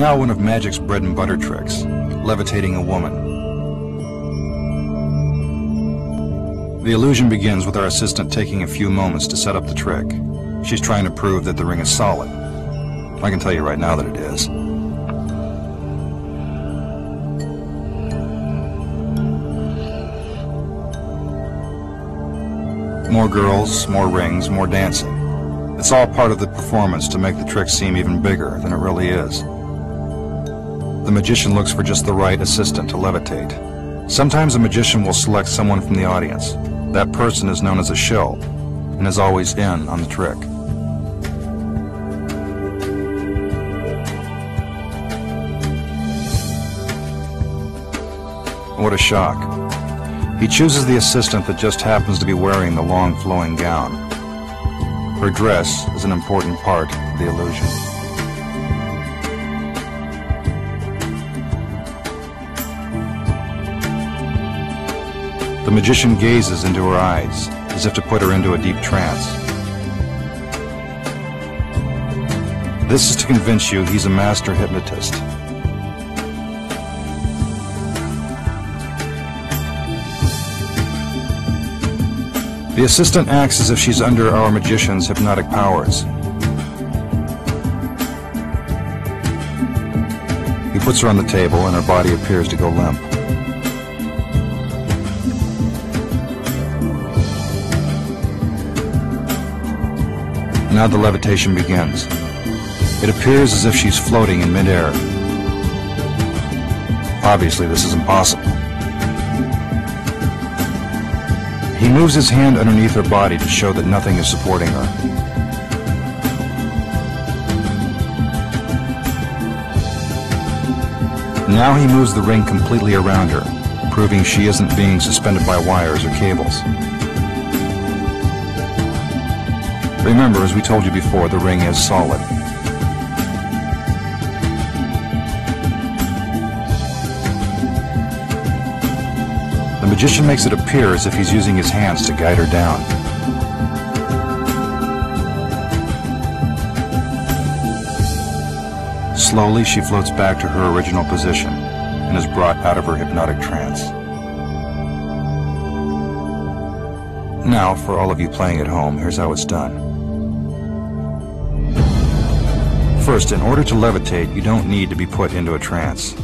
Now one of magic's bread and butter tricks, levitating a woman. The illusion begins with our assistant taking a few moments to set up the trick. She's trying to prove that the ring is solid. I can tell you right now that it is. More girls, more rings, more dancing. It's all part of the performance to make the trick seem even bigger than it really is. The magician looks for just the right assistant to levitate. Sometimes a magician will select someone from the audience. That person is known as a shill and is always in on the trick. What a shock. He chooses the assistant that just happens to be wearing the long flowing gown. Her dress is an important part of the illusion. The magician gazes into her eyes, as if to put her into a deep trance. This is to convince you he's a master hypnotist. The assistant acts as if she's under our magician's hypnotic powers. He puts her on the table and her body appears to go limp. Now the levitation begins. It appears as if she's floating in midair. Obviously, this is impossible. He moves his hand underneath her body to show that nothing is supporting her. Now he moves the ring completely around her, proving she isn't being suspended by wires or cables. Remember, as we told you before, the ring is solid. The magician makes it appear as if he's using his hands to guide her down. Slowly, she floats back to her original position and is brought out of her hypnotic trance. Now, for all of you playing at home, here's how it's done. First, in order to levitate, you don't need to be put into a trance.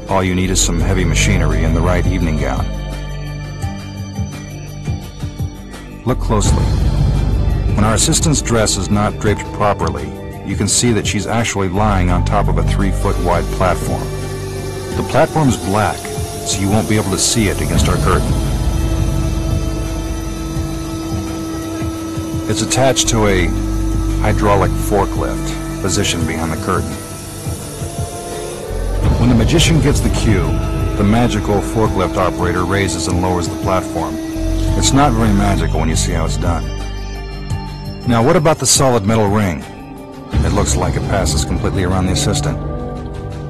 All you need is some heavy machinery and the right evening gown. Look closely. When our assistant's dress is not draped properly, you can see that she's actually lying on top of a 3-foot wide platform. The platform is black, so you won't be able to see it against our curtain. It's attached to a hydraulic forklift positioned behind the curtain. When the magician gives the cue, the magical forklift operator raises and lowers the platform. It's not very magical when you see how it's done. Now, what about the solid metal ring? It looks like it passes completely around the assistant,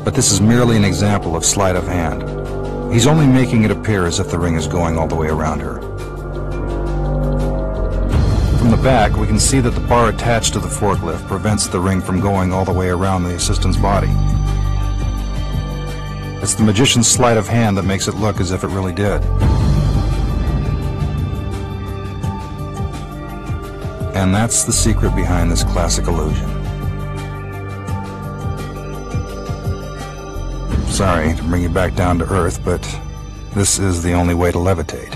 but this is merely an example of sleight of hand. He's only making it appear as if the ring is going all the way around her. From the back, we can see that the bar attached to the forklift prevents the ring from going all the way around the assistant's body. It's the magician's sleight of hand that makes it look as if it really did. And that's the secret behind this classic illusion. Sorry to bring you back down to earth, but this is the only way to levitate.